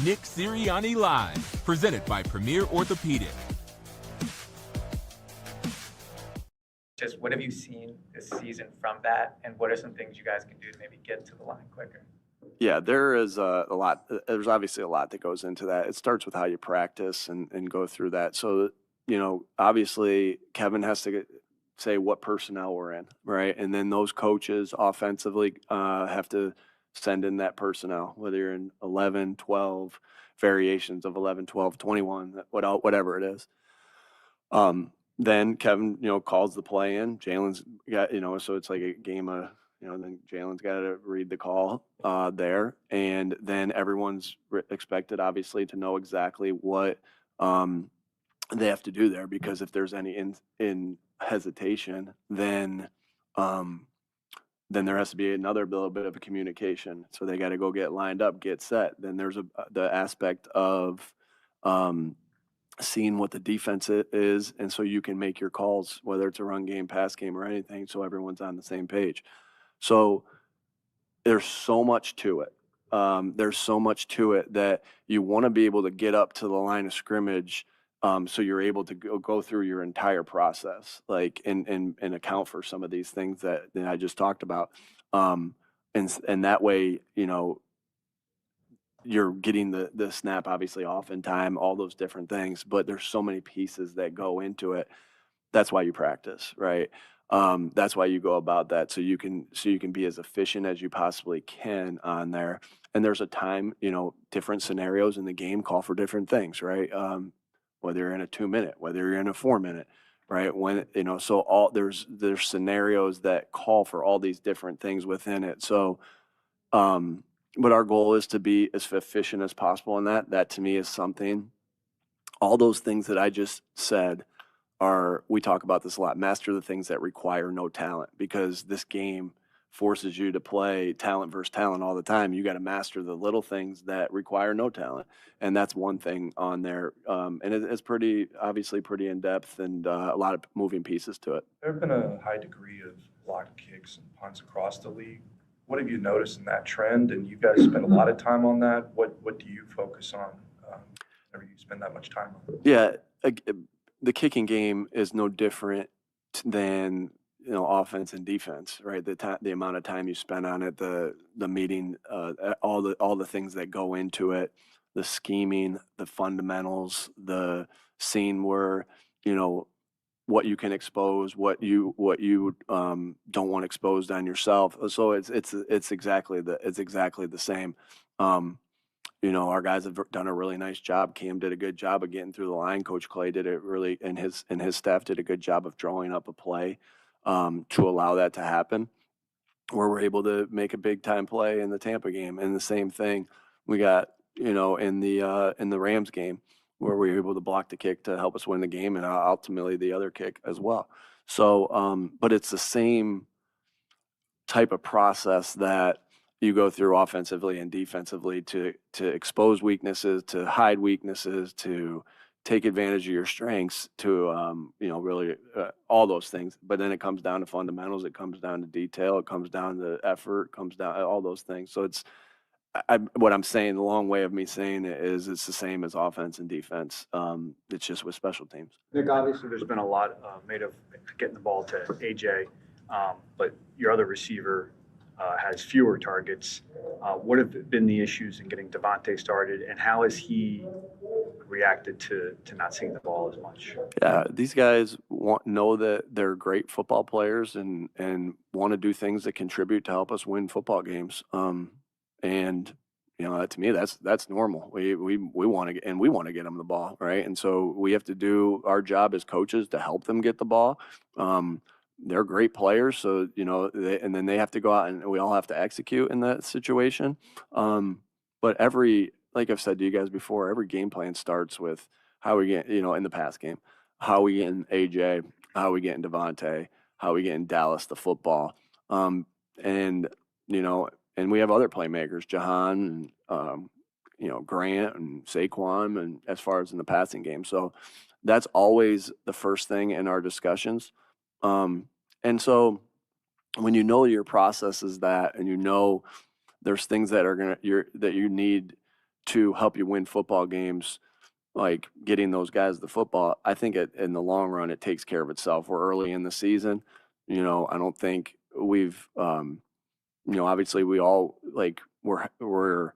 Nick Sirianni Live, presented by Premier Orthopedic. Just what have you seen this season from that, and what are some things you guys can do to maybe get to the line quicker? Yeah, there is a lot. There's obviously a lot that goes into that. It starts with how you practice and go through that. So, obviously Kevin has to say what personnel we're in, right? And then those coaches offensively have to send in that personnel, whether you're in 11, 12, variations of 11, 12, 21, whatever it is. Then Kevin, calls the play in. Jalen's got, so it's like a game of, then Jalen's got to read the call there. And then everyone's expected, obviously, to know exactly what they have to do there, because if there's any in hesitation, then there has to be another little bit of a communication. So they got to go get lined up, get set. Then there's the aspect of seeing what the defense is, and so you can make your calls, whether it's a run game, pass game, or anything, so everyone's on the same page. So there's so much to it. There's so much to it that you want to be able to get up to the line of scrimmage, so you're able to go through your entire process, like and account for some of these things that I just talked about, and that way, you're getting the snap obviously off in time, all those different things, but there's so many pieces that go into it. That's why you practice, right? That's why you go about that, so you can be as efficient as you possibly can on there. And there's a time, different scenarios in the game call for different things, right? Whether you're in a 2-minute, whether you're in a 4-minute, right? When, so there's scenarios that call for all these different things within it. So, but our goal is to be as efficient as possible in that. That to me is something, all those things that I just said we talk about this a lot, master the things that require no talent, because this game forces you to play talent versus talent all the time. You got to master the little things that require no talent. And that's one thing on there. And it's obviously pretty in depth, and a lot of moving pieces to it. There have been a high degree of blocked kicks and punts across the league. What have you noticed in that trend? And you guys spend a lot of time on that. What do you focus on whenever you spend that much time on it? Yeah, the kicking game is no different than offense and defense, right? The amount of time you spend on it, the meeting, all the things that go into it, the scheming, the fundamentals, the seeing where what you can expose, what you don't want exposed on yourself. So it's exactly the same. Our guys have done a really nice job. Cam did a good job of getting through the line. Coach Clay did it really, and his staff did a good job of drawing up a play to allow that to happen, where we're able to make a big time play in the Tampa game. And the same thing we got, in the Rams game, where we were able to block the kick to help us win the game, and ultimately the other kick as well. So, but it's the same type of process that you go through offensively and defensively to expose weaknesses, to hide weaknesses, to take advantage of your strengths, to really all those things. But then it comes down to fundamentals, it comes down to detail, it comes down to effort, it comes down to all those things. So it's what I'm saying, the long way of me saying it is it's the same as offense and defense. It's just with special teams. Nick, obviously there's been a lot made of getting the ball to AJ, but your other receiver has fewer targets. What have been the issues in getting Devontae started, and how has he reacted to not seeing the ball as much? Yeah, these guys know that they're great football players and want to do things that contribute to help us win football games. And to me, that's normal. We want to get them the ball, right? And so we have to do our job as coaches to help them get the ball. They're great players, so and then they have to go out, and we all have to execute in that situation. But like I've said to you guys before, every game plan starts with how we get, in the pass game, how we getting AJ, how we getting Devontae, how we getting Dallas the football, and we have other playmakers, Jahan and Grant and Saquon, and as far as in the passing game. So that's always the first thing in our discussions. And so when your process is that, and there's things that are that you need to help you win football games, like getting those guys the football, I think in the long run, it takes care of itself. We're early in the season. I don't think we've, obviously we all like, we're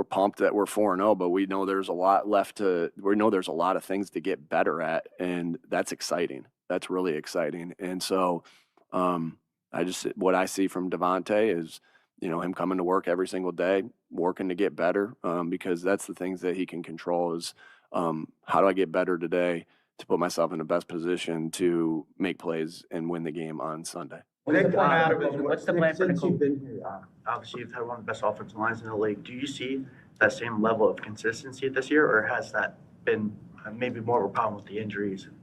pumped that we're 4-0, but we know there's a lot we know there's a lot of things to get better at. And that's exciting. That's really exciting. And so, what I see from Devontae is, him coming to work every single day, working to get better, because that's the things that he can control is, how do I get better today to put myself in the best position to make plays and win the game on Sunday. What's the plan? What's the plan for Since you've been here, obviously you've had one of the best offensive lines in the league. Do you see that same level of consistency this year, or has that been maybe more of a problem with the injuries and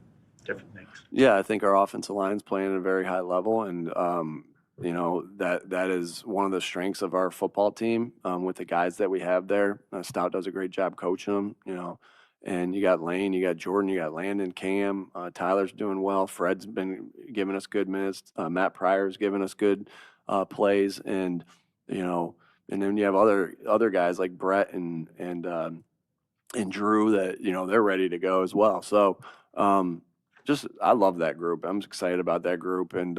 different things? Yeah, I think our offensive line's playing at a very high level, and that is one of the strengths of our football team, with the guys that we have there. Stout does a great job coaching them, and you got Lane, you got Jordan, you got Landon, Cam, Tyler's doing well. Fred's been giving us good minutes. Matt Pryor's giving us good plays, and and then you have other guys like Brett and Drew that they're ready to go as well. So I love that group. I'm excited about that group, and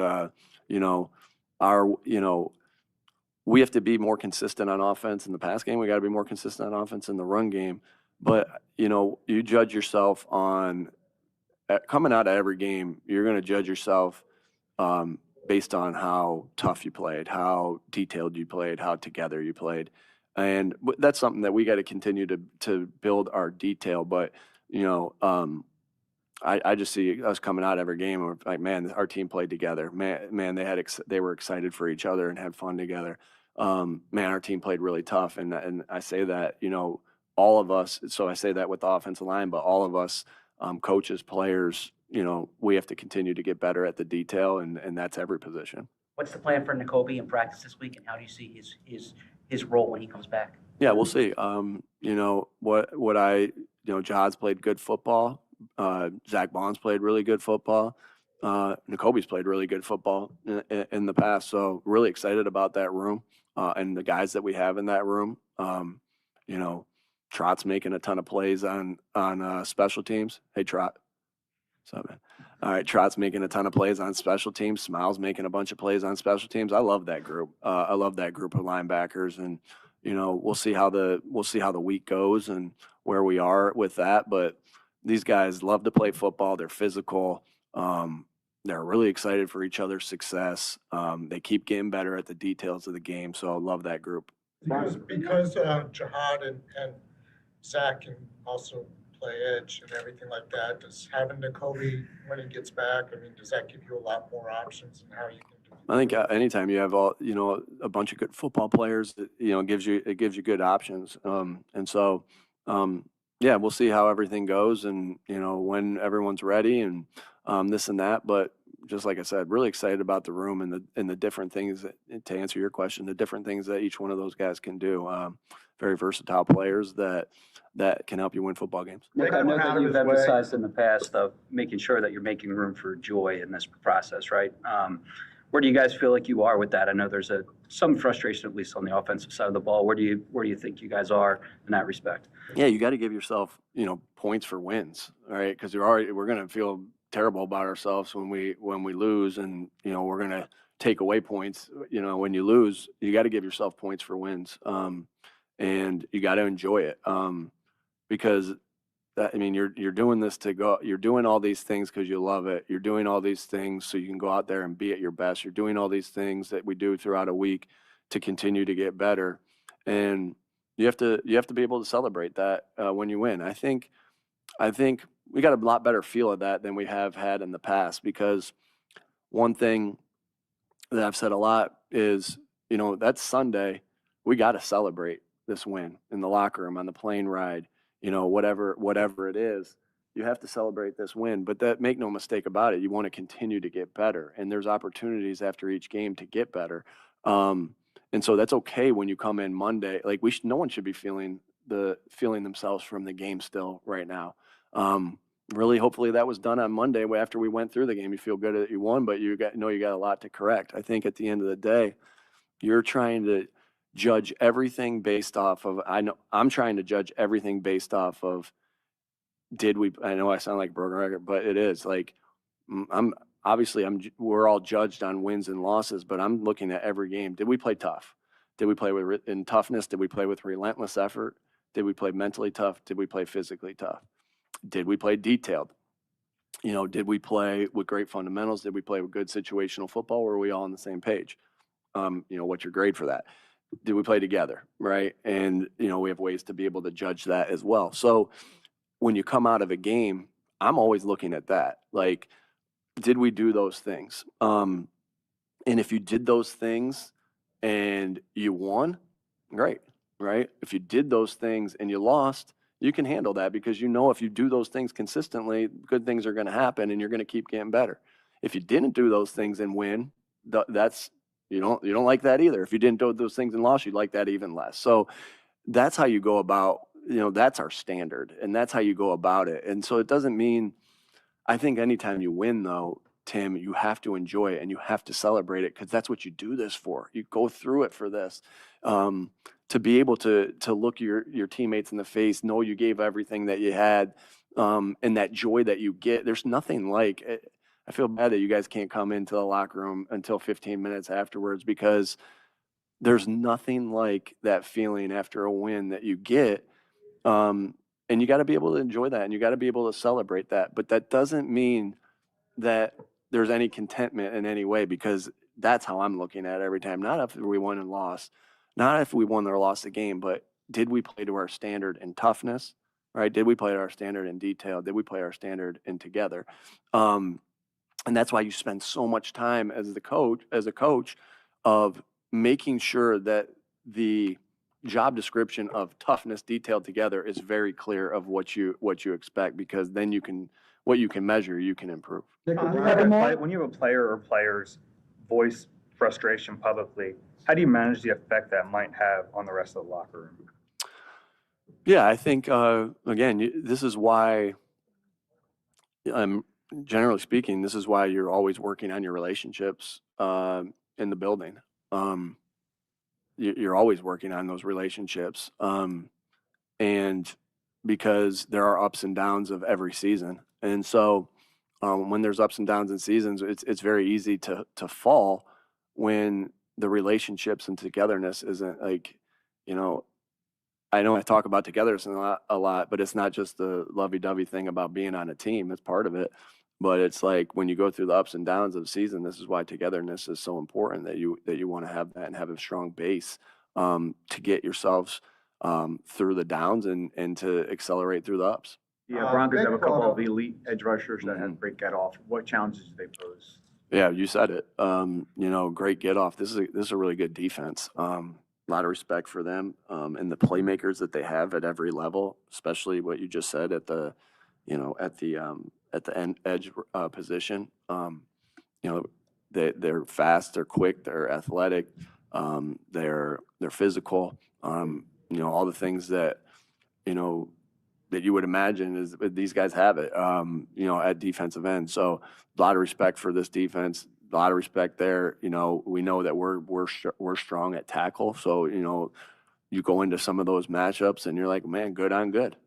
we have to be more consistent on offense in the pass game. We got to be more consistent on offense in the run game. But you judge yourself on coming out of every game. You're going to judge yourself based on how tough you played, how detailed you played, how together you played, and that's something that we got to continue to build our detail. But I just see us coming out every game and we're like, man, our team played together. Man, they were excited for each other and had fun together. Man, our team played really tough, and I say that all of us. So I say that with the offensive line, but all of us, coaches, players, we have to continue to get better at the detail, and that's every position. What's the plan for Nakobe in practice this week, and how do you see his role when he comes back? Yeah, we'll see. Jahad's played good football. Zach Bond's played really good football. Nakobe's played really good football in the past. So really excited about that room and the guys that we have in that room. Trot's making a ton of plays on special teams. Hey, Trot. What's up, man? All right, Trot's making a ton of plays on special teams. Smile's making a bunch of plays on special teams. I love that group. I love that group of linebackers, and we'll see how the week goes and where we are with that. But these guys love to play football. They're physical. They're really excited for each other's success. They keep getting better at the details of the game. So I love that group. Because Jahad and Zach can also play edge and everything like that, does having Nakobe when he gets back, does that give you a lot more options in how you can do it? I think anytime you have a bunch of good football players, it gives you good options. And so, yeah, we'll see how everything goes and, when everyone's ready and this and that. But just like I said, really excited about the room and the different things to answer your question, the different things that each one of those guys can do. Very versatile players that can help you win football games. Nick, I know that you've emphasized in the past of making sure that you're making room for joy in this process, right? Where do you guys feel like you are with that? I know there's some frustration, at least on the offensive side of the ball. Where do you think you guys are in that respect? Yeah, you got to give yourself, points for wins, right? Because we're going to feel terrible about ourselves when we lose, and we're going to take away points. When you lose, you got to give yourself points for wins, and you got to enjoy it, because you're doing this you're doing all these things because you love it. You're doing all these things so you can go out there and be at your best. You're doing all these things that we do throughout a week to continue to get better, and you have to be able to celebrate that when you win. I think we got a lot better feel of that than we have had in the past, because one thing that I've said a lot is, that's Sunday. We got to celebrate this win in the locker room, on the plane ride, whatever it is. You have to celebrate this win, but make no mistake about it. You want to continue to get better, and there's opportunities after each game to get better. And so that's okay when you come in Monday. Like no one should be feeling themselves from the game still right now. Really, hopefully that was done on Monday after we went through the game. You feel good that you won, but you got a lot to correct. I think at the end of the day, you're trying to judge everything based off of, I'm trying to judge everything based off of, I know I sound like a broken record, but it is like, we're all judged on wins and losses, but I'm looking at every game. Did we play tough? Did we play in toughness? Did we play with relentless effort? Did we play mentally tough? Did we play physically tough? Did we play detailed? Did we play with great fundamentals? Did we play with good situational football? Were we all on the same page? What's your grade for that? Did we play together, right? And, we have ways to be able to judge that as well. So when you come out of a game, I'm always looking at that. Like, did we do those things? And if you did those things and you won, great, right? If you did those things and you lost, you can handle that because if you do those things consistently, good things are going to happen and you're going to keep getting better. If you didn't do those things and win, you don't like that either. If you didn't do those things and lost, you'd like that even less. So that's how you go about, that's our standard and that's how you go about it. And so it doesn't mean, I think anytime you win though, Tim, you have to enjoy it and you have to celebrate it because that's what you do this for. You go through it for this. To be able to look your teammates in the face, know you gave everything that you had, and that joy that you get. There's nothing like it. I feel bad that you guys can't come into the locker room until 15 minutes afterwards because there's nothing like that feeling after a win that you get. And you got to be able to enjoy that and you got to be able to celebrate that. But that doesn't mean that there's any contentment in any way because that's how I'm looking at it every time. Not if we won and lost, not if we won or lost the game, but did we play to our standard in toughness, right? Did we play to our standard in detail? Did we play our standard in together? And that's why you spend so much time as a coach of making sure that the job description of toughness detailed together is very clear of what you expect because then what you can measure, you can improve. When you have a player or players voice frustration publicly, how do you manage the effect that might have on the rest of the locker room? Yeah, I think, again, this is why, generally speaking, this is why you're always working on your relationships in the building. You're always working on those relationships. And because there are ups and downs of every season. And so when there's ups and downs in seasons, it's very easy to fall when the relationships and togetherness isn't like, I know I talk about togetherness a lot, but it's not just the lovey-dovey thing about being on a team. It's part of it. But it's like when you go through the ups and downs of the season, this is why togetherness is so important that you want to have that and have a strong base to get yourselves through the downs and to accelerate through the ups. Yeah, Broncos have a couple of elite edge rushers that have great get off. What challenges do they pose? Yeah, you said it. Great get off. This is a really good defense. A lot of respect for them and the playmakers that they have at every level, especially what you just said at the end edge position. They're fast, they're quick, they're athletic, they're physical. All the things that that you would imagine is these guys have it. At defensive end. So a lot of respect for this defense. A lot of respect there. We know that we're strong at tackle. So you go into some of those matchups and you're like, man, good on good.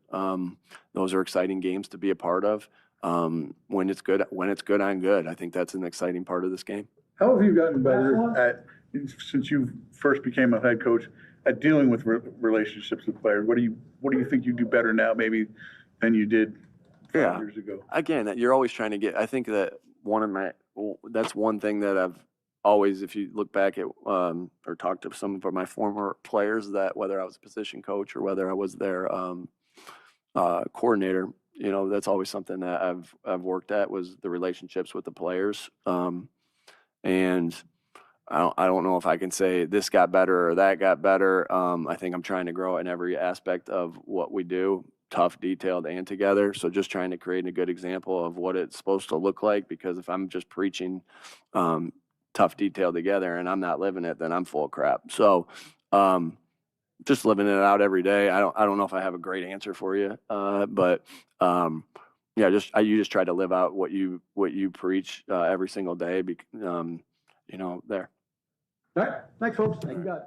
Those are exciting games to be a part of. When it's good on good. I think that's an exciting part of this game. How have you gotten better since you first became a head coach at dealing with relationships with players? What do you think you do better now maybe than you did 5 years ago? Again, you're always trying to get. I think that that's one thing that I've always, if you look back at or talk to some of my former players, that whether I was a position coach or whether I was their coordinator, that's always something that I've worked at was the relationships with the players. And I don't know if I can say this got better or that got better. I think I'm trying to grow in every aspect of what we do, tough, detailed, and together. So just trying to create a good example of what it's supposed to look like, because if I'm just preaching tough, detailed, together and I'm not living it, then I'm full of crap. So just living it out every day. I don't know if I have a great answer for you, but yeah, you just try to live out what you preach every single day. There. All right, thanks, folks. Thank you, God.